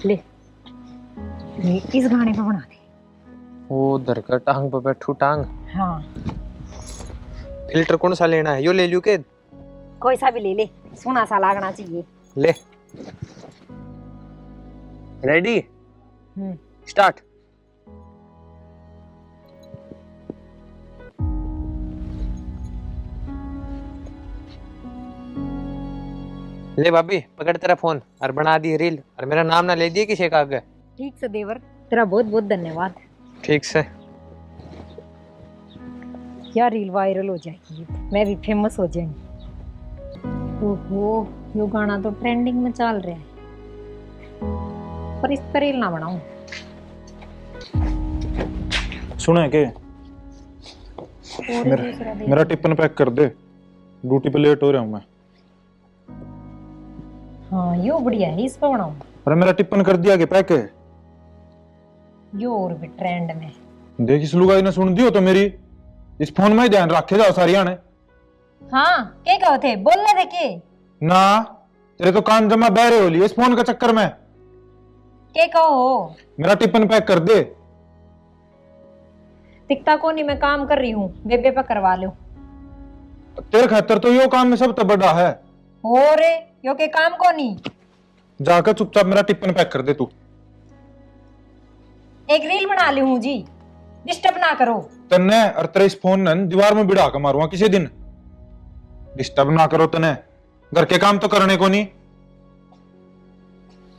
ले ये इस गाने पे बना दे। वो उधर का टांग पे बैठू टांग। हाँ फिल्टर कौन सा लेना है? यो ले लूं के? कोई सा भी ले ले, सोना सा लगना चाहिए। ले। रेडी हम्म स्टार्ट। ले भाभी पकड़ तेरा फोन और बना दी रील, और मेरा नाम ना ले दिए किसी का आगे। ठीक से देवर, तेरा बहुत बहुत धन्यवाद। ठीक से। क्या रील वायरल हो जाएगी, मैं भी फेमस हो जाएंगी। ओहो यो गाना तो ट्रेंडिंग में चल रहा है, पर इस पर रील ना बनाऊं। सुने के मेरा टिफिन पैक कर दे, ड्यूटी पे लेट हो रहा हूँ मैं। हाँ यो बढ़िया है, इस पर बनाऊं। अरे मेरा टिफिन कर दिया के पैक है। यो और भी ट्रेंड में। देख इस लुगाई ने सुन दियो तो मेरी इस फोन में ही ध्यान रखे जाओ सारिया ने। हाँ क्या कहो थे, बोलने थे के ना तेरे तो कान जमा बहरे हो लिए इस फोन के चक्कर में। क्या कहो? मेरा टिफिन पैक कर दे। दिखता को नहीं, मैं काम कर रही हूँ, बेबे पे करवा लो। तेरे खातर तो यो काम में सब तो बड़ा है। हो रे यो के काम को नहीं। जाकर चुपचाप मेरा टिफिन पैक कर दे तू। एक रील बना ली हूँ जी, डिस्टर्ब ना करो। तन्ने और तेरे इस फोन ने दीवार में बिड़ा के मारूंगा किसी दिन। डिस्टर्ब ना करो तने, घर के काम तो करने को नहीं।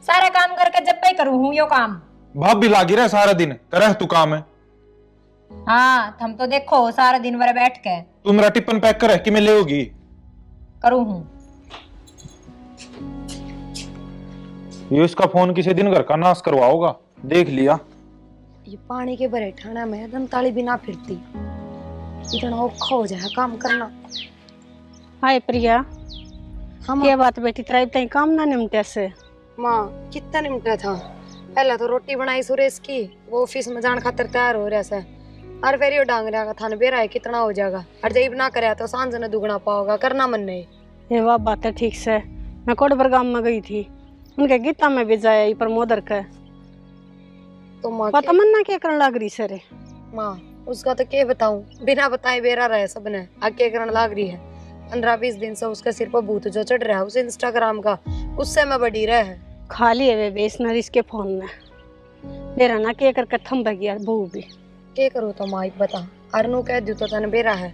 सारा काम करके जब पे करूँ हूँ यो काम। भाप भी लागी रहा सारा दिन करे तू काम है। हाँ हम तो देखो सारा दिन भर बैठ के। तू मेरा टिफिन पैक करे कि मैं ले होगी करूँ हूँ। ये इसका फोन किसी दिन घर का नाश करवा होगा, देख लिया। ये पानी के भरे ठाणा में दंताली भी ना फिरती, इतना औखा हो जाए काम करना। हाय प्रिया, हम क्या बात बेटी, तेरा इतना काम ना निमटे से? माँ कितना निमटा था। पहले तो रोटी बनाई सुरेश की, वो ऑफिस में जान खातर तैयार हो रहा से, और फिर यो डांग रहा था बेरा है कितना हो जाएगा, और जब ना करे तो सांझ ने दुगना पाओगा, करना मन नहीं। ये वाह बात है, ठीक से। मैं कोटबर गांव में गई थी, उनके गीता में भी जाया प्रमोदर का। तो माँ पता मन ना क्या करने लग रही सरे। माँ उसका तो क्या बताऊं, बिना बताए बेरा रहे सबने आगे करने लग रही है। 15-20 दिन से उसके सिर पर भूत जो चढ़ रहा है उस इंस्टाग्राम का, उससे मैं बड़ी रहे है। खाली है वे बेसनर इसके फोन में, मेरा ना क्या करके थम गया बहू भी। क्या करूँ तो माँ बता, अरनू कह दू तो तने बेरा है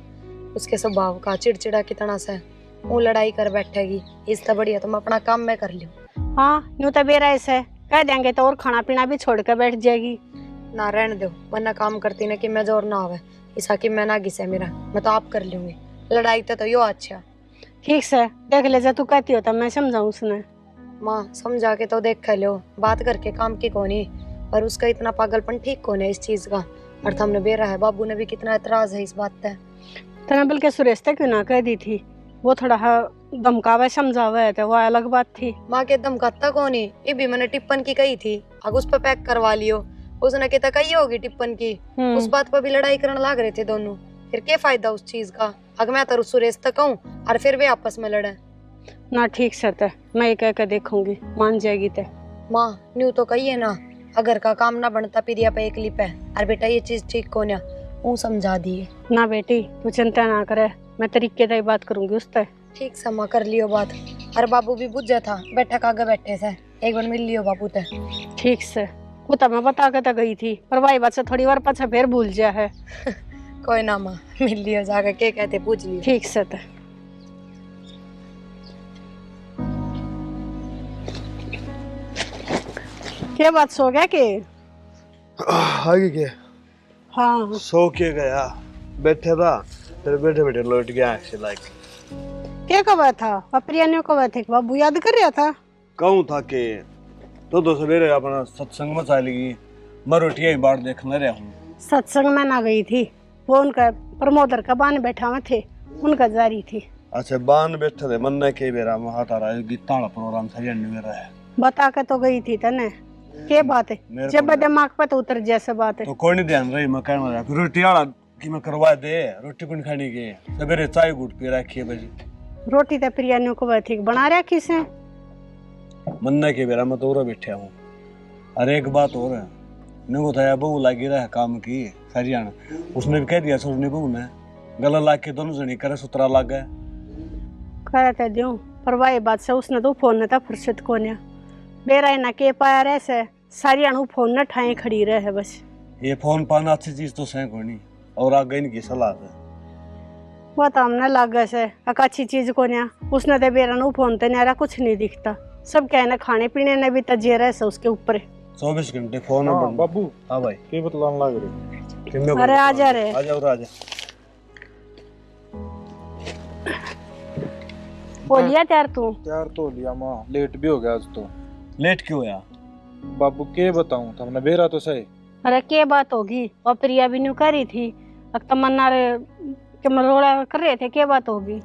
उसके स्वभाव का, चिड़चिड़ा कितना से वो लड़ाई कर बैठेगी, इससे बढ़िया तो मैं अपना काम में कर लूं। हाँ यूं तो बेरा ऐसे कह देंगे तो और खाना पीना भी छोड़ कर बैठ जाएगी। ना रहने दो, वरना काम करती ना कि मैं जोर ना आवे, ऐसा कि मैं ना घिसे मेरा, मैं तो आप कर लूंगी। लड़ाई तो यो अच्छा। ठीक से देख ले जा, तू कहती हो तो मैं समझाऊं उसने। माँ समझा के तो देख लो, बात करके काम की कोनी, पर उसका इतना पागलपन ठीक कौन है इस चीज का। और हमने बेरा है, बाबू ने भी कितना एतराज है इस बात पे। तने बल्कि सुरेश तक क्यों ना कह दी थी, वो थोड़ा धमकावे समझावे तो वो अलग बात थी। माँ के धमकाता कौन है, ये भी मैंने टिप्पण की कही थी, अब उस पर पैक करवा लियो। उसने कहता कही होगी टिप्पण की, उस बात पर भी लड़ाई करने लग रहे थे दोनों, फिर क्या फायदा उस चीज का। अगर मैं तो सुरेश तक कहूँ और फिर वे आपस में लड़े ना। ठीक से ते मैं ये कह के देखूंगी, मान जाएगी ते। माँ न्यू तो कही है ना, अगर का काम ना बनता पिरिया पे एक लिप है, और बेटा ये चीज ठीक कौन है वो समझा दिए ना। बेटी तू चिंता ना करे, मैं तरीके से बात करूंगी उससे। ठीक से माँ कर लियो बात। अरे बाबू भी बुझा था, बैठक आगे बैठे से, एक बार मिल लियो बाबू ते। ठीक से वो तो मैं बता के तो गई थी, पर भाई बात से थोड़ी बार पाछा फिर भूल जा है। कोई ना माँ, मिल लियो जाके, क्या कहते पूछ लियो। ठीक से ते। क्या बात, सो गया के? आगे क्या? हाँ सो के गया, बैठे था, फिर बैठे बैठे लौट गया ऐसे लाइक। क्या कहा था? प्रिया ने कहा था कि बाबू याद कर रहा था। कहूँ था कि तो सवेरे अपना सत्संग में चलेगी, मैं रोटियां ही बाढ़ देखने रहा हूँ। सत्संग में ना गई थी, वो उनका प्रमोदर का बान बैठा हुआ थे, उनका जारी थी। अच्छा बान बैठे थे, मन ने के बेरा वहाँ तारा गीता वाला प्रोग्राम सही मेरा है। बता के तो गई थी तने, क्या बात है जब दिमाग पे तो उतर जैसे बात है। तो कोई नहीं ध्यान रही, मैं कहना रहा रोटी वाला कि मैं करवा दे, रोटी कौन खाने की, सवेरे चाय गुट पी रखी है बजी। रोटी तो प्रिया ने को थी बना रखी से, मन ने के बेरा मैं तो बैठा हूँ, अरे एक बात और है, नको था बहू लागी रहा है काम की सरियाण, उसने भी कह दिया सोचने बहू ने गला लाग के दोनों जनी करे सुतरा लाग गए। कहते दूं पर वही बात से उसने तो फोन ने था फुर्सत को ने बेरा ना के पाया रहे से सारी अणु फोन ने ठाई खड़ी रहे है बस। ये फोन पाना अच्छी चीज तो सह कोनी और आगे इनकी सलाह है। वो तो हमने लागे से एक अच्छी चीज को ने उसने तो बेरा नु फोन ते नारा कुछ नहीं दिखता, सब कहने खाने पीने ने भी तजे रहे से उसके ऊपर 24 घंटे फोन हाँ, बंद। बाबू हाँ भाई के बतलाने लग रहे किन्ने अरे आ जा रे। आ जाओ राजा। बोलिया त्यार तू यार तो लिया माँ लेट भी हो गया आज तो। लेट क्यों या? बाबू के बताऊं तुमने बेरा तो सही। अरे के बात होगी और प्रिया भी न्यू करी थी अब तमन्ना रे के मरोड़ा कर रहे थे, के बात होगी?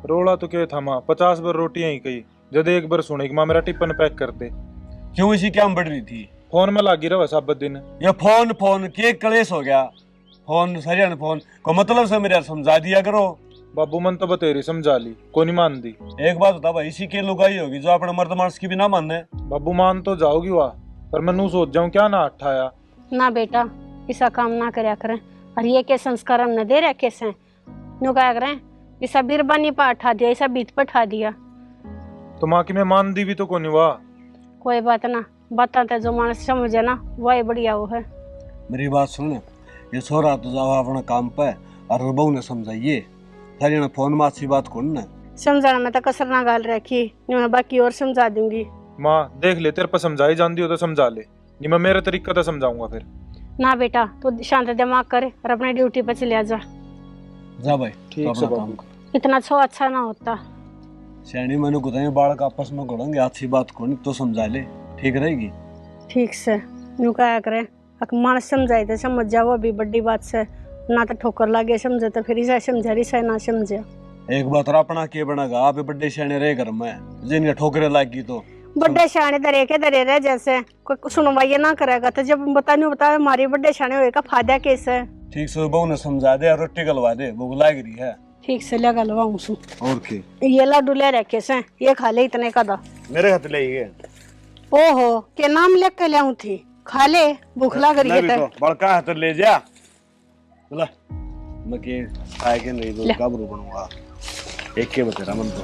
रोड़ा तो क्या था माँ 50 बार रोटियां ही कही जब एक बार सुने कि माँ मेरा टिफिन पैक कर दे। क्यों इसी क्या बढ़ रही थी? फोन में लागी रहा सब दिन। ये फोन फोन के कलेश हो गया। फोन सरियाण फोन को मतलब से मेरे समझा दिया करो। बाबू मन तो बतेरी समझा ली को नहीं मान दी। एक बात बता भाई, इसी के लुगाई होगी जो अपने मर्द मानस की भी ना माने। बाबू मान तो जाओगी वाह पर मैं नू सोच जाऊं क्या ना अठाया। ना बेटा ऐसा काम ना करया करें और ये के संस्कार हम न दे रहे कैसे न्यू क्या करें ऐसा बिरबानी पर उठा दिया ऐसा बीत पर उठा दिया। तो माँ की मैं मान दी भी तो को नहीं वाह। कोई बात ना बताते जो मानस समझे ना वही बढ़िया वो है। मेरी बात सुन, ये छोरा तो जाओ अपना काम पे और बहू ने समझाइए सरियाण फोन में अच्छी बात कौन ने समझाना में तो कसर ना गाल रखी मैं बाकी और समझा दूंगी। माँ देख ले तेरे पर समझाई जानती हो तो समझा ले, नहीं मैं मेरे तरीका तो समझाऊंगा फिर। ना बेटा तू शांत दिमाग कर और अपने ड्यूटी पे चले जा। जा भाई ठीक तो से अपना बाबू। काम कर। इतना अच्छा ना होता। श्याणी मैंने कुछ बालक आपस में घोड़ेंगे अच्छी बात कौन तो समझा ले, ठीक रहेगी। ठीक से न्यू क्या करें अक मानस समझाए तो समझ जाओ वो भी बड़ी बात से ना तो ठोकर लागे समझे तो फिर इसे समझे रिसा ना समझे। एक बात और अपना के बनेगा आप बड़े श्याणे रहे घर में जिनके ठोकरे लागी तो बड़े शाने दरे के दरे रहे जैसे कोई सुनवाई ना करेगा तो जब बता हमारी बड़े शाने होए का फायदा कैसे? ठीक से बहू ने समझा दे और रोटी गलवा दे, भूख लाग रही है। ठीक से लगा लवाऊं सु और के ये लड्डू ले रखे से ये खा ले इतने का दा। मेरे हाथ ले गए ओहो के नाम लेके के लाऊं थी खा ले भूख लग रही है तो बड़का हाथ ले जा बोला मैं के खाए के नहीं दो काबरू बनूंगा एक के बतेरा मन तो।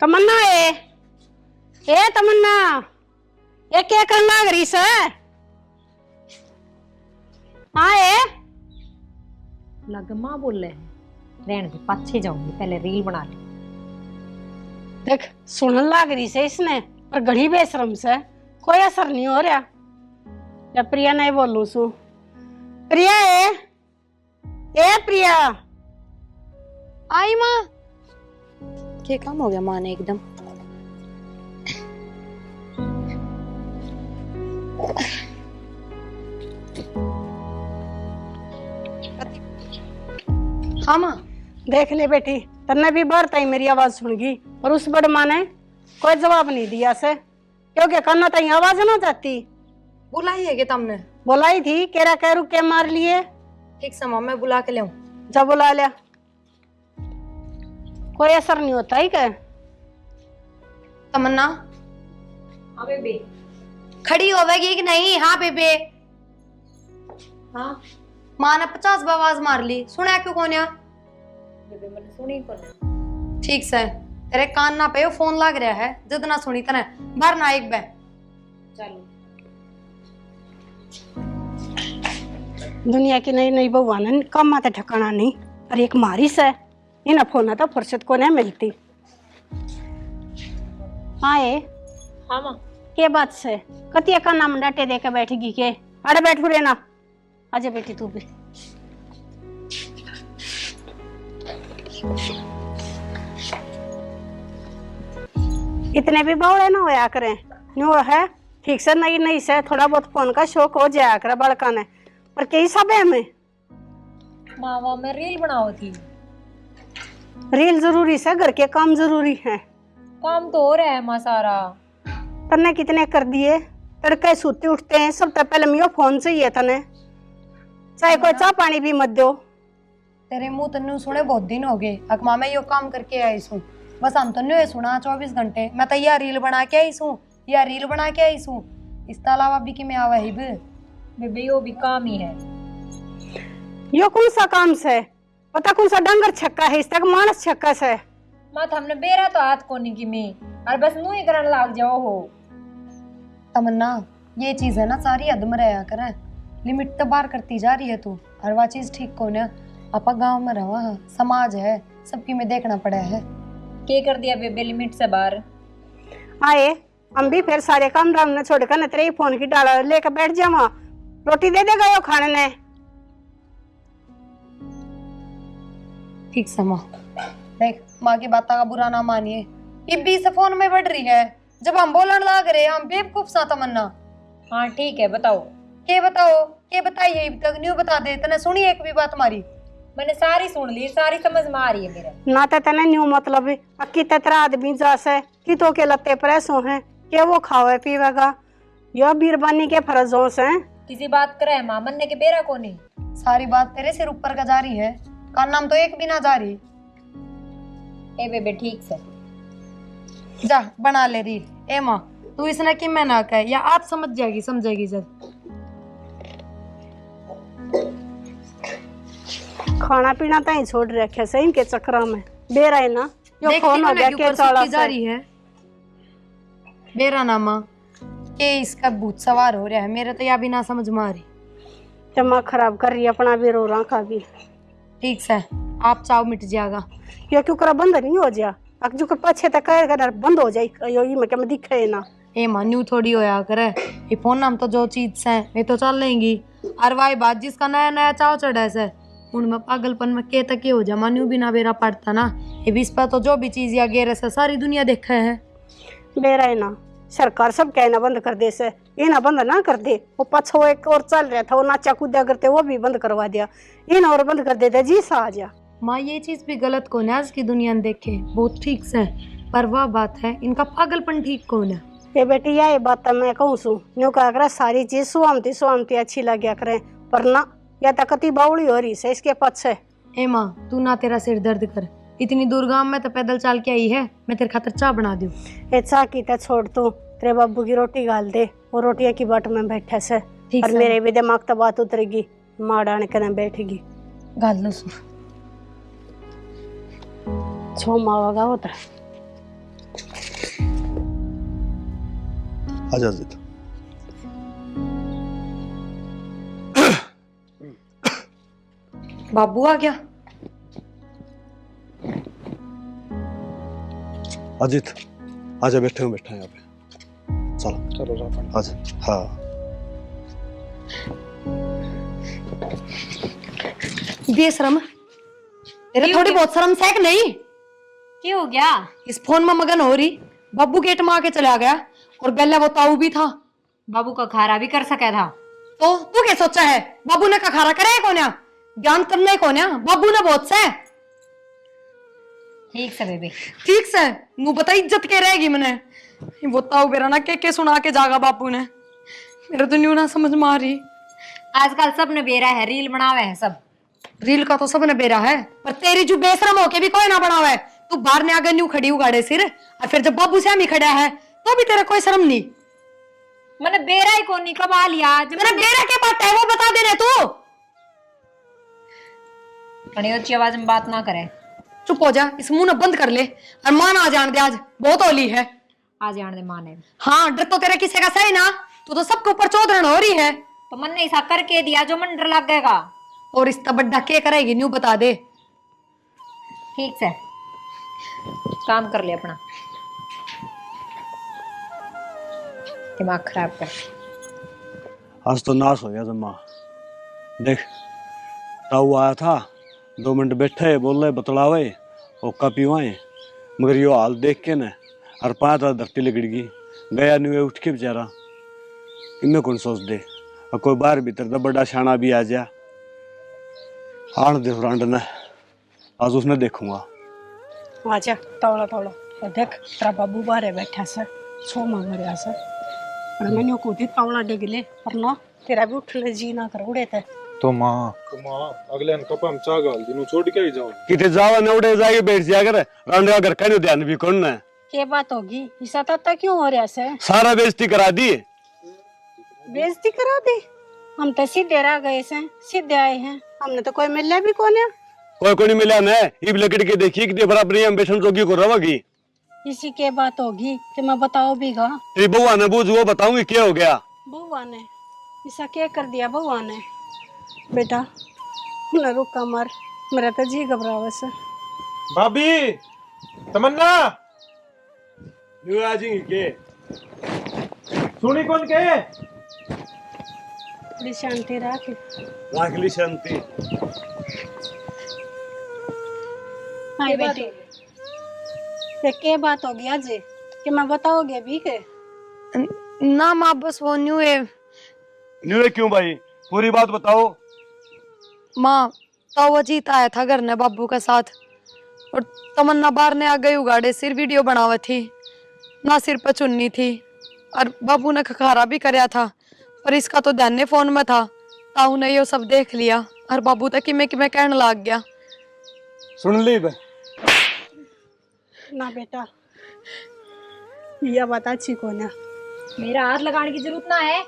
तमन्ना ए तमन्ना ये क्या करना लग रही से? हाँ लग माँ बोल रहे हैं रहने दे पाछे जाऊंगी पहले रील बना ले। देख सुनने लग रही से इसने पर घड़ी बेशरम से कोई असर नहीं हो रहा। या प्रिया नहीं बोलूं सु प्रिया ए प्रिया आई माँ क्या काम हो गया माँ ने एकदम। हाँ माँ देख ले बेटी तन्ने भी बार ताई मेरी आवाज सुन गई और उस बड़ माँ ने कोई जवाब नहीं दिया से क्योंकि कन्ना ताई आवाज ना जाती। बुलाई है कि तुमने? बुलाई थी केरा कह रुक के मार लिए। ठीक से माँ मैं बुला के लाऊं। जब बुला लिया कोई असर नहीं होता ही क्या? तमन्ना हाँ बेबे। खड़ी होवेगी कि नहीं? हाँ बेबे। हाँ माँ ने 50 बार आवाज मार ली, सुना क्यों कोन्या? बेबे मैंने सुनी को। ठीक से तेरे कान ना पे फोन लग रहा है जितना सुनी तने भर ना एक बे। चलो दुनिया की नई नई बहुआ ने कम माता ठिकाना नहीं और एक मारी से इन फोन तो फुर्सत को नहीं मिलती। हाँ हाँ माँ के बात से कतिया का नाम डाटे दे के बैठेगी के अरे बैठ रे ना आजा बेटी तू भी। इतने भी बावड़े ना होया करें न्यू है ठीक से नई नई से थोड़ा बहुत फोन का शौक हो जाया करे बड़का ने पर कई सब है हमें माँ मैं रील बनाओ थी। रील जरूरी से घर के काम जरूरी है। काम तो हो रहा है माँ सारा। तने कितने कर दिए तड़के सूते उठते हैं सब तो पहले मियो फोन चाहिए तने चाहे कोई चाह पानी भी मत दो। तेरे मुंह तन्नू सुने बहुत दिन हो गए। अक माँ मैं यो काम करके आई सू बस हम तो नहीं सुना 24 घंटे। मैं तो यह रील बना के आई सूं, यह रील बना के आई सूं। इसके अलावा भी कि मैं आवा ही बेबे यो भी काम ही है। यो कौन सा काम से पता कौन सा डंगर छक्का है, इस तक मानस छक्का से मत हमने बेरा तो हाथ कोनी की में और बस मुंह ही करने लग जाओ हो। तमन्ना ये चीज है ना सारी हद में रहा करे, लिमिट तो बार करती जा रही है तू। और वह चीज ठीक को ना, आपा गांव में रहा, समाज है, सबकी में देखना पड़ा है। के कर दिया बेबे लिमिट से बाहर? आए हम भी फिर सारे काम धाम ने छोड़कर न तेरे फोन की डाला लेकर बैठ जावा, रोटी दे देगा यो खाने ने। ठीक से माँ देख, माँ की बात का बुरा ना मानिए। इब्बी से फोन में बढ़ रही है, जब हम बोलन लाग रहे हम बेवकूफ सा। तमन्ना हाँ ठीक है बताओ। के बताओ, के बताइए अब तक न्यू बता दे। तने सुनी एक भी बात हमारी? मैंने सारी सुन ली, सारी समझ में आ रही है मेरे। ना तो तने न्यू मतलब अक्की तेरा आदमी जास है कि तो के लत्ते प्रेसो हैं के वो खावे पीवेगा, यह बीरबानी के फर्जों से किसी बात करे माँ मनने के बेरा को नहीं। सारी बात तेरे सिर ऊपर का जारी है, का नाम तो एक भी ना जारी। ए बेबे ठीक से जा बना ले रील। ए माँ तू इसने कि मैं ना कहे या आप समझ जाएगी, समझेगी जब। खाना पीना तो ही छोड़ रखे से इनके चक्कर में बेरा है ना, यो फोन हो गया के चला जा रही है बेरा नामा के इसका भूत सवार हो रहा है। मेरे तो या भी ना समझ में आ रही। दिमाग खराब कर रही है अपना भी, रो रहा का भी। ठीक से आप चाव मिट जाएगा। यो क्यों करा बंद नहीं हो जा, अक जो पछे तक कर बंद हो जाए यो में क्या दिखे ना। ए मान्यू थोड़ी होया करे, ये फोन नाम तो जो चीज से वे तो चल लेंगी। और वाई बात जिसका नया नया चाव चढ़ा से उनमें पागलपन में के तक हो जा। मान्यू भी ना बेरा पड़ता ना, ये बीस पर तो जो भी चीज या गेर से सारी दुनिया देखा है। बेरा है ना, सरकार सब कहना बंद कर दे से, ये ना बंद ना कर दे। वो पछो एक और चल रहा था, वो नाचा कूदा करते वो भी बंद करवा दिया, ये ना और बंद कर देते जी सा आ जा। माँ ये चीज भी गलत कौन है आज की दुनिया में देखे, बहुत ठीक से। पर वह बात है इनका पागलपन ठीक कौन है? ये बेटी ये बात तो मैं कहूँ सू न्यू कहा करे सारी चीज सुहामती सुहामती अच्छी लगे करे, पर ना या तकती बावड़ी हो रही से इसके पछे। ए माँ तू ना तेरा सिर दर्द कर, इतनी दूर गांव में तो पैदल चल के आई है। मैं तेरे खातर चाय बना दूं। ये चाय की तो छोड़ तू, तेरे बाबू की रोटी गाल दे, वो रोटियां की बाट में बैठे से। ठीक और से मेरे भी दिमाग तो बात उतरेगी, माँ डाने के न बैठेगी। गाल लो सुन। छो मावागा होता आजा जित। बाबू आ गया। अजित आजा, बैठे हूँ बैठा यहाँ पे। चलो चलो आजा। हाँ बेशरम, तेरे थोड़ी बहुत शर्म है कि नहीं? क्या हो गया? इस फोन में मगन हो रही। बाबू गेट में आके चला गया और गला वो ताऊ भी था। बाबू का खारा भी कर सका था। तो तू क्या सोचा है? बाबू ने का खारा करे कौन? ज्ञान करने कौन? बाबू ने बहुत से। ठीक से बेबे ठीक से नू बता, इज्जत के रहेगी मैंने। वो ताऊ बेरा ना के सुना के जागा बापू ने। मेरे तो न्यू ना समझ में आ रही। आजकल सब ने बेरा है, रील बनावे है सब। रील का तो सबने बेरा है, पर तेरी जो बेशरम होके भी कोई ना बनावा है। तू बाहर ने आगे न्यू खड़ी उगाड़े सिर, और फिर जब बाबू से हम ही खड़ा है तो भी तेरा कोई शर्म नहीं। मैंने बेरा ही कौन निकलवा लिया। मेरा बेरा के बात है वो बता दे रहे तू। बड़ी अच्छी आवाज में बात ना करे। चुप हो जा, इस मुंह ना बंद कर ले और मान आ जान दे, आज बहुत होली है। आ जाने दे माने। हाँ डर तो तेरा किसी का सही ना, तू तो सबके ऊपर चौधरण हो रही है। तो मन ने ऐसा करके दिया जो मन डर लग गएगा। और इतना बड्डा के करेगी न्यू बता दे। ठीक से काम कर ले अपना, दिमाग खराब कर। आज तो नाश हो गया जम्मा। देख ताऊ आया था, 2 मिनट बैठे बोले बतलावे और कपीवाए, मगर यो हाल देख के न और पाया धरती लिगड़ गई। गया न्यू उठ के बेचारा, इनमें कौन सोच दे। और कोई बाहर भीतर तो बड़ा शाना भी आ जा। आन दे फ्रेंड ने, आज उसने देखूंगा। आजा तौड़ा तौड़ा और देख तेरा बाबू बाहर बैठा से, छो मांग से। और मैंने को दी तौड़ा डिग ले, पर ना तेरा भी उठने जी ना कर उड़े थे। तो माँ अगले कप हम चाह गाल दिनू छोड़ के ही जाओ किते जावा न उड़े जाके बैठ जा कर रांडे घर का ध्यान भी कौन ना क्या बात होगी ऐसा तत्ता क्यों हो रहा से सारा बेइज्जती करा दी बेइज्जती करा दी हम तो सीधे रह गए से सीधे आए हैं हमने तो कोई मिला भी कौन है कोई कोई मिला न इब लकड़ी के देखी कि बराबरी हम बेसन जोगी को रवागी इसी के बात होगी कि मैं बताओ बीघा तेरी बउआ ने बूझ वो बताऊंगी क्या हो गया बउआ ने ऐसा क्या कर दिया बउआ ने बेटा न रुका मर मेरा तो जी घबरावे से भाभी तमन्ना न्यू आ जी के सुनी कौन के थोड़ी शांति रख राख ली शांति हाय बेटी ये क्या बात होगी आज कि मैं बताओगे भी के ना माँ बस वो न्यू है। न्यू क्यों भाई पूरी बात बताओ माँ तो वो जीत आया था घर ने बाबू के साथ और तमन्ना बाहर ने आ गई उगाड़े सिर वीडियो बनावा थी ना सिर पर चुन्नी थी और बाबू ने खखारा भी कराया था पर इसका तो ध्यान ने फोन में था ताऊ ने ये सब देख लिया और बाबू तक कि मैं कहने लग गया। सुन ली बे ना बेटा यह बात अच्छी कौन है मेरा हाथ लगाने की जरूरत ना है।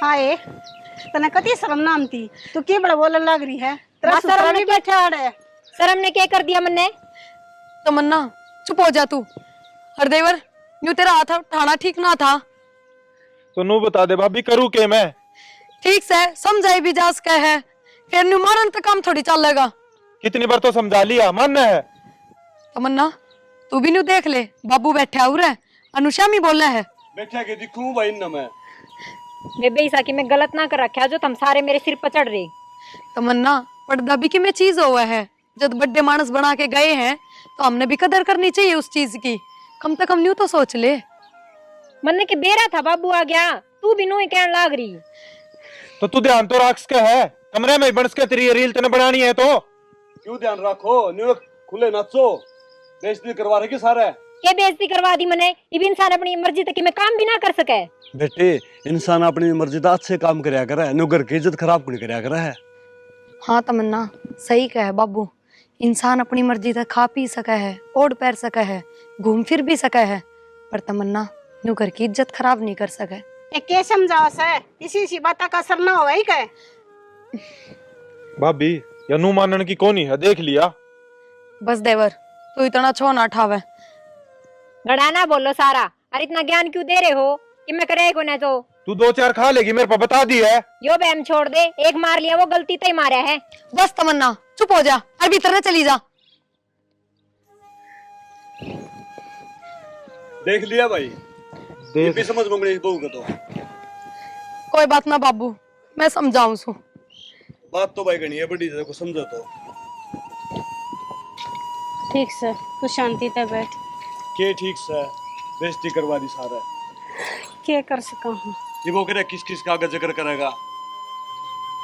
हाय तने कती शर्म नाम थी तू की बड़ा बोलने लग रही है तेरा माँ, शर्म सुतरा ने भी बैठा है शर्म ने क्या कर दिया मन्ने? तमन्ना चुप हो जा तू। हरदेवर न्यू तेरा हाथ उठाना ठीक ना था। तो नू बता दे भाभी करूँ के मैं ठीक से समझाई भी जा सके है फिर न्यू मारन तक काम थोड़ी चलेगा। कितनी बार तो समझा लिया मानना है तमन्ना तू भी न्यू देख ले बाबू बैठा हुआ है अनुषा भी बोला है बैठा के दिखूं भाई न मैं बेबे ईसा की मैं गलत ना कर रखा जो तुम सारे मेरे सिर पर चढ़ रही। तमन्ना पर्दा भी कि में चीज हुआ है जब बड़े मानस बना के गए हैं तो हमने भी कदर करनी चाहिए उस चीज की कम से कम न्यू तो सोच ले। मन्ने के बेरा था बाबू आ गया तू भी नू ही कहने लाग रही। तो तू ध्यान तो राख के है कमरे में बंस के तेरी रील तने बनानी है तो क्यों ध्यान रखो न्यू खुले नाचो बेइज्जती करवा रही सारा क्या बेइज्जती करवा दी मने? ये इंसान अपनी मर्जी तक में काम भी ना कर सके। बेटे इंसान अपनी मर्जी का अच्छे काम करया करे न्यू घर की इज्जत खराब नहीं करया करे है। हाँ तमन्ना सही कहे बाबू इंसान अपनी मर्जी से खा पी सका है ओढ़ पैर सका है घूम फिर भी सका है पर तमन्ना न्यू घर की इज्जत खराब नहीं कर सके। क्या समझाओ से इसी बात का असर ना हो ही के भाभी या नू मानन की कौन है देख लिया बस देवर तू इतना छो ना ठावे गड़ाना बोलो सारा और इतना ज्ञान क्यों दे रहे हो कि मैं करे को ना तो तू 2-4 खा लेगी मेरे को बता दी है यो बहम छोड़ दे एक मार लिया वो गलती तय मारा है। बस तमन्ना चुप हो जा और भीतर न चली जा। देख लिया भाई ये भी समझ मंगनी बहू का तो कोई बात ना बाबू मैं समझाऊं सु बात तो भाई गणी है बड़ी को समझो तो ठीक से तू शांति से बैठ के ठीक से बेइज्जती करवा दी सारा क्या कर सका हूँ ये वो करे किस किस का जिक्र करेगा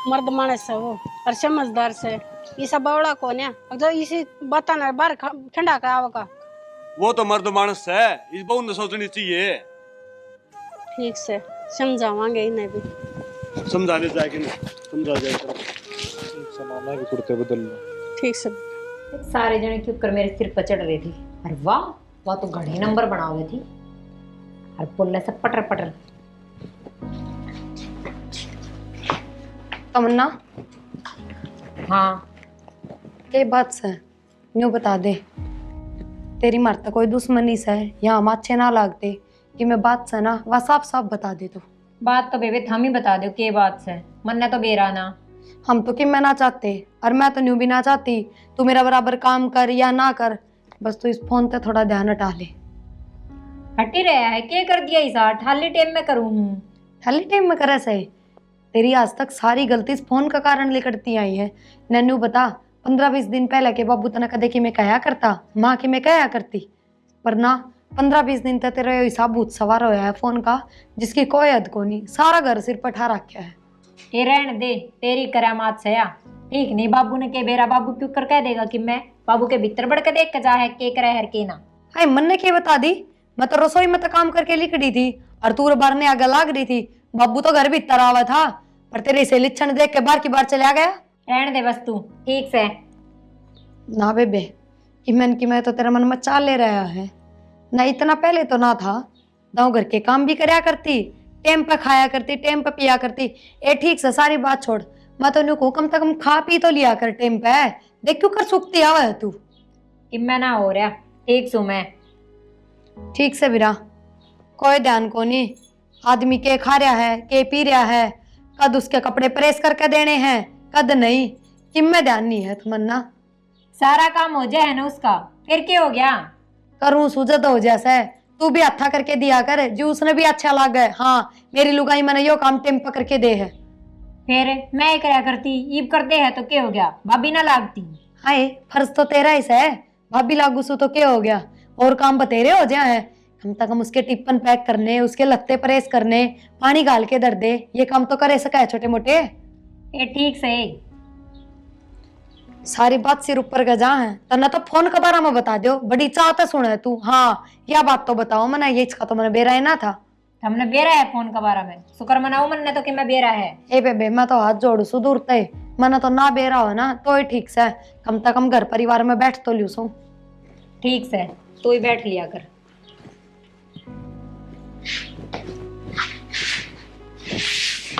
मर्द मानस है वो और समझदार से ये सब बवड़ा कौन है जो इसी बताना बार ठंडा का आवका वो तो मर्द मानस है इस बहु ने सोचनी चाहिए ठीक से समझावांगे इन्हें भी समझाने जाएगी नहीं समझा जाएगा समाना भी कुर्ते बदल लो ठीक से सारे जने क्यों कर मेरे सिर पर चढ़ रही थी और वाह तो घड़े नंबर बना हुए थी और बोलने से पटर पटर। तमन्ना हाँ ये बात से न्यू बता दे तेरी मरता कोई दुश्मनी से यहाँ हम अच्छे ना लागते कि मैं बात से ना वह साफ साफ बता दे तू बात तो बेबे हम ही बता दो के बात से मन्ना तो बेरा ना हम तो कि मैं ना चाहते और मैं तो न्यू भी ना चाहती तू मेरा बराबर काम कर या ना कर बस तू इस फोन पे थोड़ा ध्यान हटा ले। हटी रहा है क्या कर दिया इसा ठाली टाइम में करूँ हूँ खाली टाइम में करे सही तेरी आज तक सारी गलती इस फोन का कारण लेकर आई है। नन्नू बता 15-20 दिन पहले के बाबू तना कदे कि मैं कहा करता माँ की मैं कहा करती पर ना 15-20 दिन तक तेरा हिसाब भूत सवार होया है फोन का जिसकी कोई हद को नहीं सारा घर सिर पर ठा रखा है। ये रहने दे तेरी करामात से या ठीक नहीं बाबू ने के बेरा बाबू क्यों कर कह देगा कि मैं बाबू के भीतर बढ़ के देख के जा है के करे हर के ना। हाय मन ने क्या बता दी मैं तो रसोई में तो काम करके लिखड़ी थी और तू बाहर ने आगे लाग रही थी बाबू तो घर भीतर आवा था पर तेरी से लिच्छन देख के बार की बार चला गया। रहने दे बस तू, ठीक से। ना बेबे, इमन की मैं तो तेरा मन मचा ले रहा है ना, इतना पहले तो ना था। गाँव घर के काम भी करया करती, टेम पे खाया करती, टेम पे पिया करती। ए ठीक से सारी बात छोड़, मैं तो नुको कम से कम खा पी तो लिया कर टेम पे। देख क्यों कर सुखती आवा है तू। कि मैं ना हो रहा, ठीक सू मैं। ठीक से बिरा कोई ध्यान को नहीं, आदमी के खा रहा है के पी रहा है, कद उसके कपड़े प्रेस करके देने हैं कद नहीं, किम्मे ध्यान नहीं है तुमन्ना। सारा काम हो जाए ना उसका, फिर क्या हो गया। करूं सूझत हो जैसे, तू भी अच्छा करके दिया कर जो उसने भी अच्छा लगा है। हाँ मेरी लुगाई मैंने यो काम टेम पकड़ के दे है। फिर मैं ही कराया करती, ईब कर दे है तो क्या हो गया, भाभी ना लागती। हाय फर्ज तो तेरा ही है, भाभी लागू सु तो क्या हो गया, और काम बतेरे हो जाए हैं। कम से कम उसके टिप्पन पैक करने, उसके लत्ते प्रेस करने, पानी गाल के दर दे, ये काम तो करे सका है छोटे मोटे। ये ठीक से। सारी बात सिर ऊपर का जा है, तना तो फोन के बारे में बता दो, बड़ी चाहता सुना है तू। हाँ यह बात तो बताओ मना, ये इसका तो मैंने बेरा ही ना था। हमने बेरा है फोन के बारे में, शुक्र मनाओ मन ने तो कि मैं बेरा है। ए बेबे मैं तो हाथ जोड़ू सु दूर तय, मना तो ना बेरा हो ना तो ही ठीक से, कम से कम घर परिवार में बैठ तो लियो सो। ठीक से, तू ही बैठ लिया कर।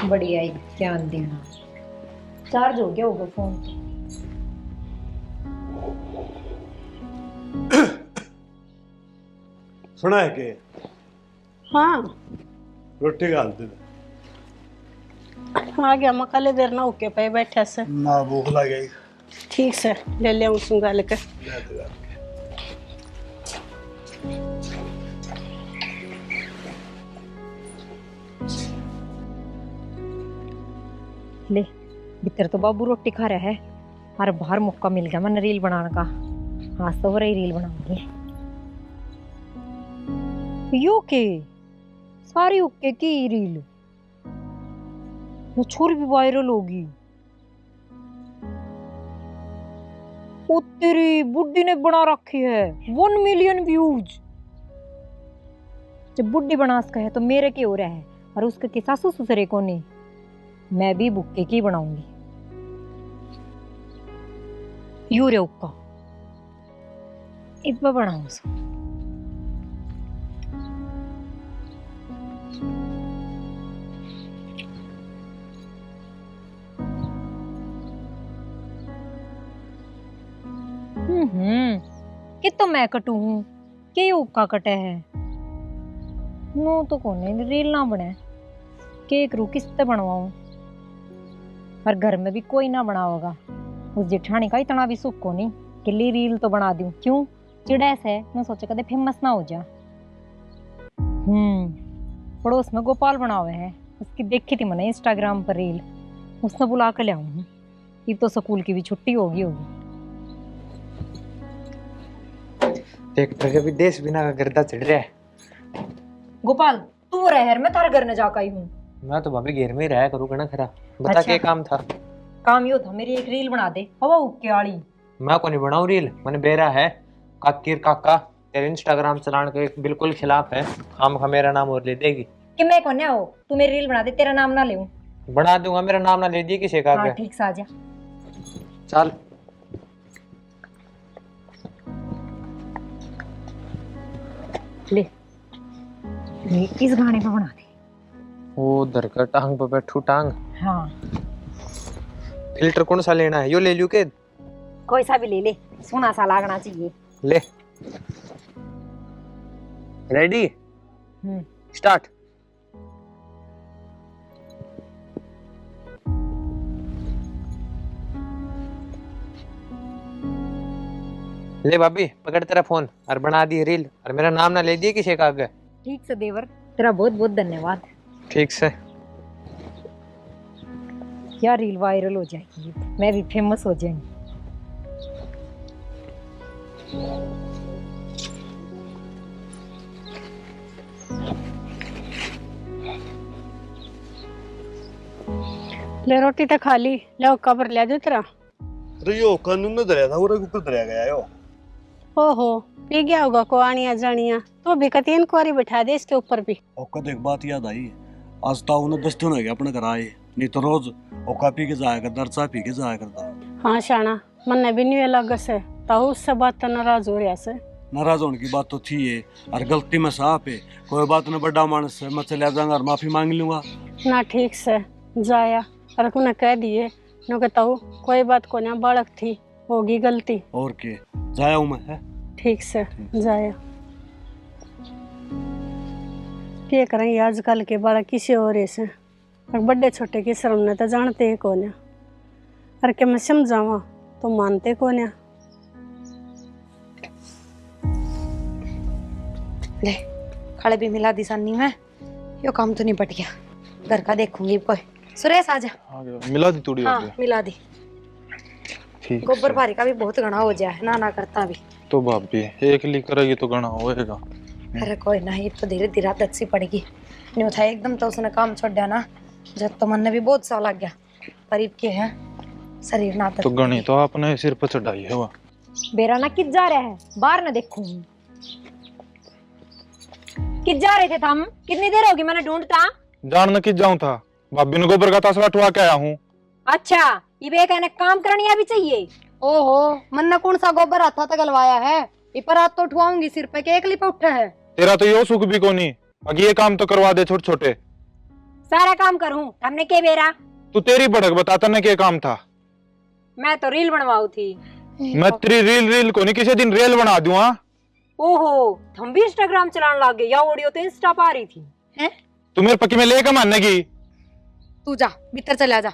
बढ़िया ही ध्यान देना। चार्ज हो गया होगा फोन। सुना है कि हाँ रोटी गाल दे आ गया, मकाले देर ना होके पे बैठे से ना, भूख लग गई। ठीक से ले लिया उसू गाल के। ले भीतर तो बाबू रोटी खा रहा है, और बाहर मौका मिल गया मैंने रील बनाने का। आज तो हो रही रील बनाऊंगी। यो के सारी ओके की रील, वो छोरी भी वायरल होगी। ओ तेरी बुड्ढी ने बना रखी है 1 मिलियन व्यूज। जब बुड्ढी बना सका है तो मेरे के हो रहा है, और उसके के सासू ससुरे को नहीं। मैं भी बुक्के की बनाऊंगी। यू रे उक्का इब्बा बनाऊं सो। कि तो मैं कटू हूँ के उक्का कटे है। नो तो कोने रील ना बने, केक रू किसते बनवाऊं, और घर में भी कोई ना बना होगा। उस जेठानी का इतना भी सुख को नहीं कि ली रील तो बना दूं। क्यों चिड़ैस है, मैं सोचा कदे फेमस ना हो जा। पड़ोस में गोपाल बना हुआ है, उसकी देखी थी मैंने इंस्टाग्राम पर रील, उसने बुला कर ले आऊं। ये तो स्कूल की भी छुट्टी होगी। ट्रैक्टर के भी देश बिना का गर्दा चढ़ रहा है। गोपाल तू रह, मैं तारे घर न जाकर आई हूँ। मैं तो भाभी घेर में ही रहा करूँ कना खरा। बता अच्छा। क्या काम था। काम यो था मेरी एक रील बना दे हवा उक्के वाली। मैं को नहीं बनाऊं रील, मैंने बेरा है काकीर काका तेरे इंस्टाग्राम चलाने के बिल्कुल खिलाफ है। हम का मेरा नाम और ले देगी कि मैं कौन हो, तू मेरी रील बना दे, तेरा नाम ना ले। बना दूंगा, मेरा नाम ना ले दिए किसी का। हाँ ठीक से आ जा। चल ले इस गाने पे बना दे। वो उधर का टांग पे बैठू टांग। हाँ फिल्टर कौन सा लेना है, यो ले लूं के कोई सा भी ले ले, सोना सा लागना चाहिए। ले। Ready start. ले भाभी पकड़ तेरा फोन और बना दी रील, और मेरा नाम ना ले दिए किसी का आगे। ठीक से देवर, तेरा बहुत बहुत धन्यवाद। ठीक से। क्या रील वायरल हो जाएगी, मैं भी फेमस हो जाएंगी। ले रोटी तो खा ली, ले कबर ले दो तेरा। अरे यो कानून न दरिया था, वो ऊपर दरिया गया यो। ओहो पी गया होगा को आनिया जानिया, तो भी कती इंक्वायरी बैठा दे इसके ऊपर भी। और कद एक बात याद आई, आज ताऊ ने 10 दिन हो गया अपने घर आए, नहीं तो रोज ओका पी के जाया कर, दरचा पी के जाया करता। हाँ शाना, मन भी नहीं अलग से ताऊ उससे बात तो नाराज हो रहा से। नाराज होने की बात तो थी है, और गलती में साफ है, कोई बात न बड़ा मानस है, मैं चले जाऊंगा और माफी मांग लूंगा ना। ठीक से जाया और उन्हें कह दिए नो कहता हूँ कोई बात को ना, बालक थी, होगी गलती। और के जाया हूँ मैं है? ठीक से जाया। क्या करेंगे आजकल के बालक किसी और ऐसे, और बड़े छोटे की शर्म ने तो जानते ही कौन है, और क्या मैं समझावा तो मानते कौन है। ले खड़े भी मिला दी सानी में, यो काम तो निपट गया, घर का देखूंगी कोई। सुरेश आजा। मिला दी थोड़ी हाँ मिला दी। ठीक गोबर भारी का भी बहुत घना हो जाए ना, ना करता भी तो भाभी एक ली करेगी तो घना होएगा। अरे कोई ना, ये तो धीरे धीरे आदत सी पड़ेगी। न्यू था एकदम तो उसने काम छोड़ दिया ना, जब तो मन ने भी बहुत सा लग गया, करीब के है शरीर ना तो गणी तो आपने सिर पर चढ़ाई है वो। बेरा ना किस जा रहे हैं, बाहर ना देखूं किस जा रहे थे तुम? कितनी देर होगी मैंने ढूंढता। जान न किस जाऊं था, भाभी ने गोबर का तसला उठवा के आया हूँ। अच्छा ये बे कहने काम करनी भी चाहिए। ओहो मन ने कौन सा गोबर हाथा तक गलवाया है, इपर हाथ तो उठवाऊंगी, सिर पे के एक लिप उठा है। तेरा तो यो सुख भी को नहीं, अगे ये काम तो करवा दे छोटे छोटे। सारा काम करूं हमने के बेरा? तू तेरी भड़क बता तने क्या काम था। मैं तो रील बनवाऊ थी। मैं तेरी रील को नहीं किसी दिन रेल बना दूं। हाँ ओहो हम भी इंस्टाग्राम चलाने लग गए, या ऑडियो तो इंस्टा पर आ रही थी। हैं? तू मेरे पक्की में लेकर मानने की? तू जा भीतर चला जा।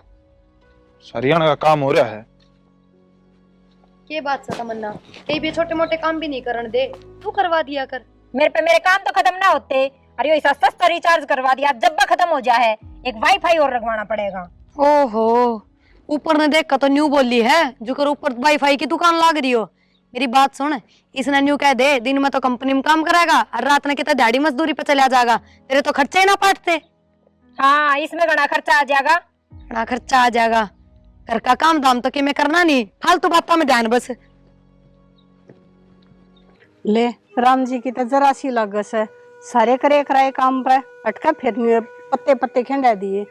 हरियाणा का काम हो रहा है। ये बात सा तमन्ना, कई भी छोटे मोटे काम भी नहीं करने दे, तू करवा दिया कर। मेरे काम तो खत्म ना होते, अरे ऐसा सस्ता रिचार्ज करवा दिया, जब खत्म हो जाए एक वाईफाई और लगवाना पड़ेगा। ओहो ऊपर ने देख का तो न्यू बोली है, जो कर ऊपर वाईफाई की दुकान लाग रही हो। मेरी बात सुन, इसने न्यू कह दे दिन में तो कंपनी में काम कराएगा और रात में कितना दिहाड़ी मजदूरी पे चला जाएगा, तेरे तो खर्चे ही ना पाटते। हाँ इसमें घना खर्चा आ जाएगा। बड़ा खर्चा आ जाएगा, घर का काम दाम तो कि मैं करना नहीं, फालतू बातों में ध्यान बस। ले राम जी की तो जरा सी लागस है, सारे करे कराए काम पे अटका फिर पत्ते पत्ते खिंडा दिए।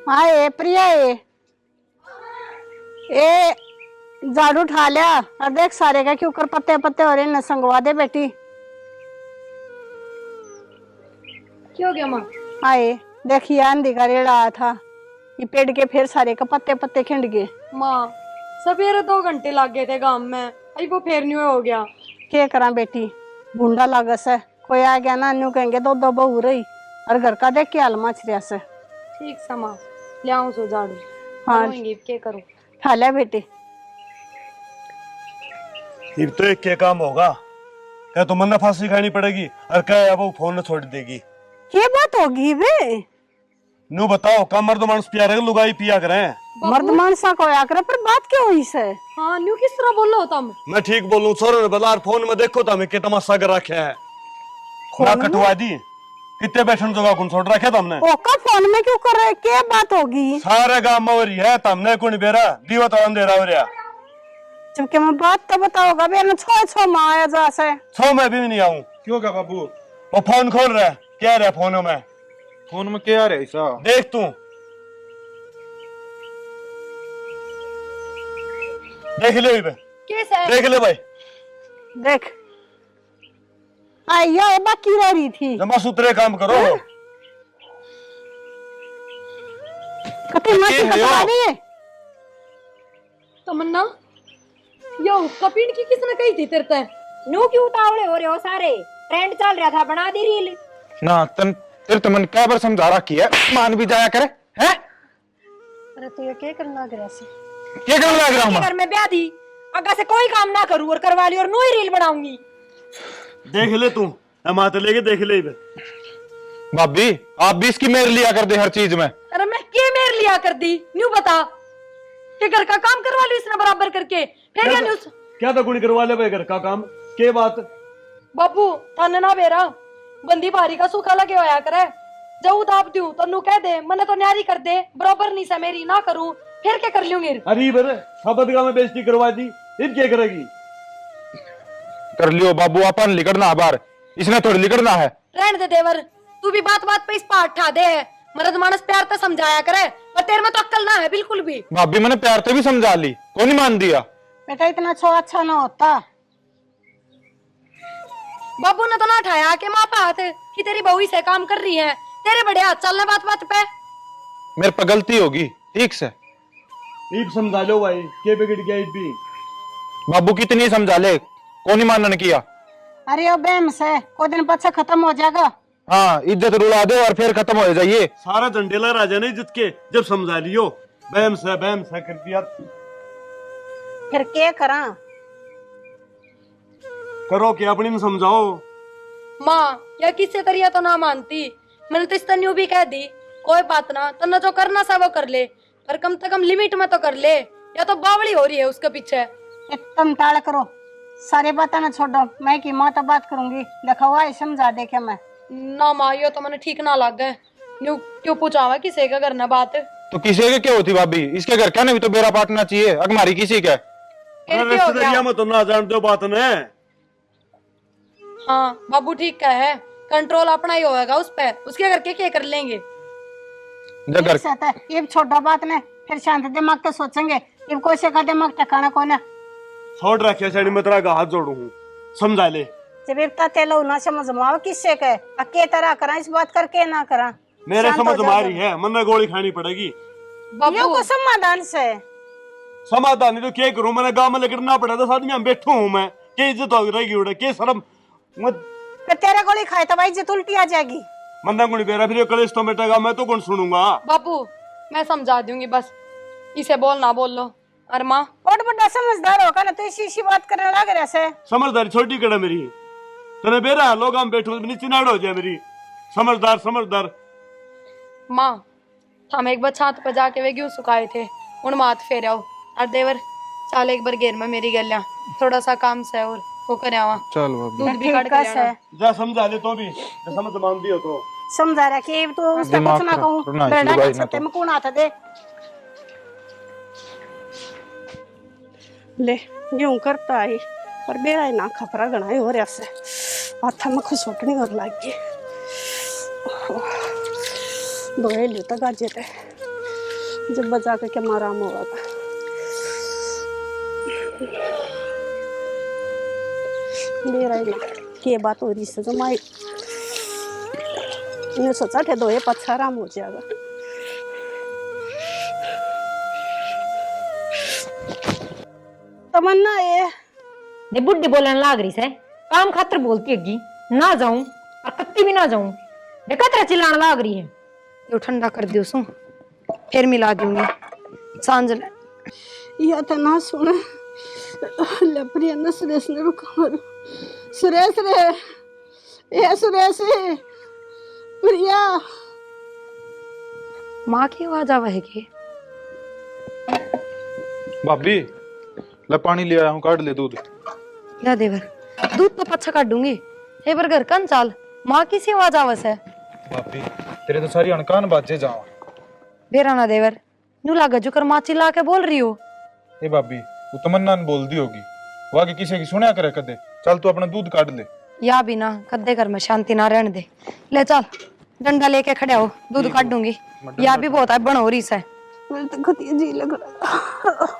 आए प्रिया ए झाड़ू उठा लिया और देख सारे का क्यों कर पत्ते पत्ते हो रहे न, संगवा दे बेटी। क्या हो गया माँ? आए देखिए आंधी का रेड़ा आया था, ये पेड़ के फिर सारे का पत्ते पत्ते खिंड गए। माँ सवेरे 2 घंटे लग गए थे गांव में, अभी वो फिर न्यू हो गया। क्या करा बेटी, भूडा लागस है, कोई आ गया ना न्यू कहेंगे दो दो बहू रही, और घर का देख के हाल मचरिया से। ठीक समा ले आऊं सो झाड़ू। हाँ क्या करूं? खा लिया बेटी। ये तो एक क्या काम होगा, क्या तो मन्ना फांसी खानी पड़ेगी और क्या वो फोन न छोड़ देगी। ये बात होगी बे? नू बताओ का मर्द मानुस पिया रहे लुगाई पिया करें? मर्द मानसा को या करे, पर बात क्या हुई से? हाँ न्यू किस तरह बोल रहे हो तुम? मैं ठीक बोलूं, छोरो ने बता फोन में देखो तो हमें क्या तमाशा कर रखा है, ना कटवा दी कितने बैठन जगह कौन छोड़ रखा तुमने? ओका फोन में क्यों कर रहे, क्या बात होगी? सारे गांव में हो रही है, तुमने कौन बेरा दीवा तो अंधेरा हो रहा। जबकि मैं बात तो बताओगा बे, ना छो माँ आया जा से। छो मैं भी नहीं आऊं। क्यों क्या बाबू? वो फोन खोल रहा है, क्या रहा फोनों में? फोन में क्या रहा ऐसा? देख तू देख ले बे, कैसे? देख ले भाई। देख आइया बाकी रह रही थी, जमा सूत्रे काम करो। कते मासी कटवा दिए। तमन्ना यो कपीन की किसने कही थी तेरे ते? न्यू क्यों उतावले हो रहे हो सारे? ट्रेंड चल रहा था, बना दी रील। ना तेरे तो मन क्या बार समझा रखी है, मान भी जाया करे है। अरे तू ये क्या करना लग रहा है? क्या करने लग रहा हूँ मैं? घर में ब्याह दी, अगर से कोई काम ना करूँ और करवा ली और नो ही रील बनाऊंगी। देख ले तू, माते लेके देख ले बे। भाभी आप भी इसकी मेर लिया कर दे हर चीज में। अरे मैं क्या मेर लिया कर दी? न्यू बता कि घर का काम करवा ली इसने बराबर करके, फिर या न्यू क्या तो गुण करवा ले भाई घर का काम, के बात? बाबू थाने ना बेरा बंदी भारी का सूखा लगे होया करे, जब दाब दूं तो नु कह दे मने तो न्यारी कर दे, बराबर नहीं से मेरी ना करूं, फिर क्या कर लूंगी? अरे बरे शबद का में बेइज्जती करवा दी, फिर क्या करेगी? कर लियो बाबू, अपन लिखना बाहर, इसने थोड़ी लिखना है। रहने दे देवर, तू भी बात बात पे इस पार उठा दे, मर्द मानस प्यार तो समझाया करे, पर तेरे में तो अक्ल ना है बिल्कुल भी। भाभी मैंने प्यार से भी समझा ली, कौन नहीं मान दिया। बेटा इतना छो अच्छा ना होता। बाबू ने तो ना उठाया के माँ पे हाथ कि तेरी बहू से काम कर रही है, तेरे बड़े हाथ चलने बात बात पे। मेरे पे गलती होगी, ठीक से। ईब समझा लो भाई, के बिगड़ गया ईब भी। बाबू कितनी समझा ले, कौन नहीं मानने किया। अरे ओ बेम से कोई दिन पछे खत्म हो जाएगा। हाँ, इज्जत रुला दे और फिर खत्म हो जाइए। सारा झंडेला राजा ने इज्जत के जब समझा लियो, बहम से कर दिया। फिर क्या करा? करो कि अपनी में समझाओ। माँ या किससे करिया तो ना मानती, मैंने तो इस न्यू भी कह दी कोई बात ना, तन्ने जो करना सा वो कर ले, पर कम से कम लिमिट में तो कर ले, या तो बावली हो रही है उसके पीछे। तुम टाल करो, सारे बातें ना छोड़ो, मैं की माँ तो बात करूंगी। देखा हुआ है, समझा दे क्या मैं। ना माँ ये तो मैंने ठीक ना लग गए, क्यों पूछा हुआ किसी का करना बात। तो किसी के क्या होती भाभी, इसके घर क्या नहीं तो बेरा पाटना चाहिए, हमारी किसी का। फिर क्या हो गया? में तो ना जान दो बात ने। हाँ बाबू ठीक कह है, कंट्रोल अपना ही होगा उस पे, उसके करके क्या कर लेंगे। घर ये छोटा बात ने, फिर शांत दिमाग तो सोचेंगे। ये कोई से का दिमाग टकाना कौन है? छोड़ रखिया छड़ी में तेरा का हाथ जोड़ू हूँ, समझा ले। जब इतना तेलो ना समझ माओ किससे कहे, अके तरह करा इस बात करके ना करा। मेरे शांत हो समझ जाओ मारी तुम। है, मन गोली खानी पड़ेगी। यो बाबू को समाधान से समाधान नहीं तो क्या करूं, मैंने गांव में लेकर ना पड़ा था, साथ में बैठू हूँ मैं, क्या इज्जत हो रहेगी उड़े, क्या शर्म। फिर तेरे गोली खाए तो भाई इज्जत उल्टी आ जाएगी। मंदा गुणी बेरा फिर कलेश तो बेटेगा, मैं तो कौन सुनूंगा। बाबू मैं समझा दूंगी, बस इसे बोल ना बोल लो। और माँ और बड़ा समझदार होगा ना, तो इसी बात करने लग रहा से। समझदारी छोटी कड़ा मेरी, तने बेरा लोग हम बैठो नीचे नाड़ हो जाए मेरी। समझदार माँ हम एक बार छात पर जाके वे क्यों सुखाए थे, उन माथ फेर आओ। और देवर चाल एक बार घेर में मेरी गलिया, थोड़ा सा काम से और वो कर आवा, चल भाभी। दूध भी काट के लाना। जा समझा ले तो भी, जा समझ मान दियो तो समझा रहा कि तो उसका दिमाग कुछ ना खराब कहूँ, करना है, बेड़ा भाई ना ना छत्ते तो। में कौन आता दे। ले यूं करता है, पर बेड़ा ही ना खपरा गणाए हो रहा से, हाथा में खुसोटनी और लागी। दोए लुता गाजे थे, जब बजा के क्या माराम होगा। बेड़ा ही ना के बात हो रही से जो माई इन्हें सोचा थे दोए पच्छा आराम हो जाएगा। तमन्ना ये दे बुढ़ी बोलने लाग रही से, काम खातर बोलती हैगी, ना जाऊं और कत्ती भी ना जाऊं। देखा तेरा चिल्लाने लाग रही है। यो ठंडा कर दियो सू, फिर मिला दूंगी सांझ। या तो ना सुने ले प्रिया ने सुरेश ने रुका मारो। सुरेश रे, ये सुरेश प्रिया। माँ की आवाज आवा है कि भाभी ले पानी ले आया हूँ, काट ले दूध। ला देवर दूध तो पच्छा काट दूंगी, हे पर घर कन चाल माँ की सी आवाज आवस है। भाभी तेरे तो सारी अनकान बाजें जावा। बेरा ना देवर नू लागा जो कर माँ चिल्ला के बोल रही हो। ए भाभी वो तमन्ना ने बोल दी होगी, वाके किसी की सुना करे कदे। चल तू अपना दूध काट ले। या भी ना कद्दे घर में शांति ना रहने दे। ले चल डंडा लेके खड़े हो, दूध काट दूंगी। या भी बहुत है बन हो रही है। मेरे तो खतिया जी लग रहा।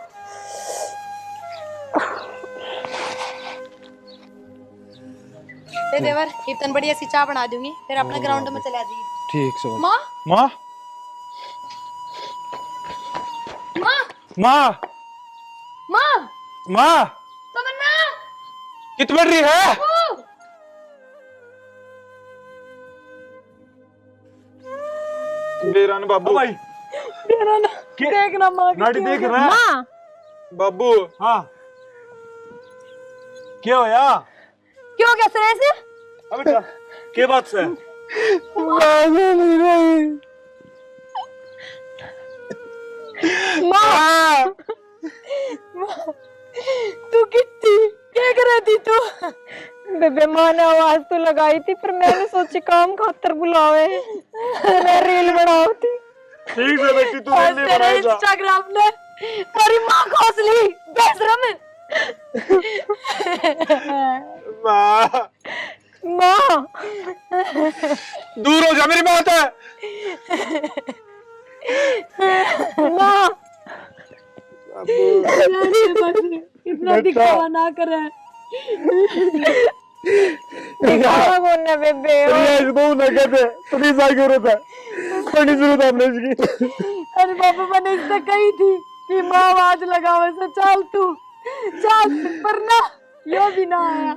ले देवर इतन बढ़िया सी चाय बना दूंगी, फिर अपने ग्राउंड में चला जाइए। ठीक से माँ माँ माँ माँ माँ माँ तमन्ना कित बढ़ रही है? बेरान बाबू भाई बेरा ना देखना माँ नाड़ी देख रहा है माँ बाबू। हाँ क्या होया क्यों क्या सुरेश? अब बेटा क्या बात से माँ तू कितनी क्या कर रही थी तू? बेबे माँ ने आवाज तो लगाई थी, पर मैंने सोची काम खातर बुलावे, मैं रील बनाऊ थी। ठीक है बेटी तू आज रील तेरे बनाएगा। इंस्टाग्राम ने मेरी माँ खोस ली बेशरम। माँ माँ दूर हो जा मेरी बात है। माँ इतना दिखावा ना करे। दिखावा कौन है बेबे? अरे पापा मैंने इससे कही थी कि माँ आवाज लगावे से चल तू चल, पर ना यो भी ना आया।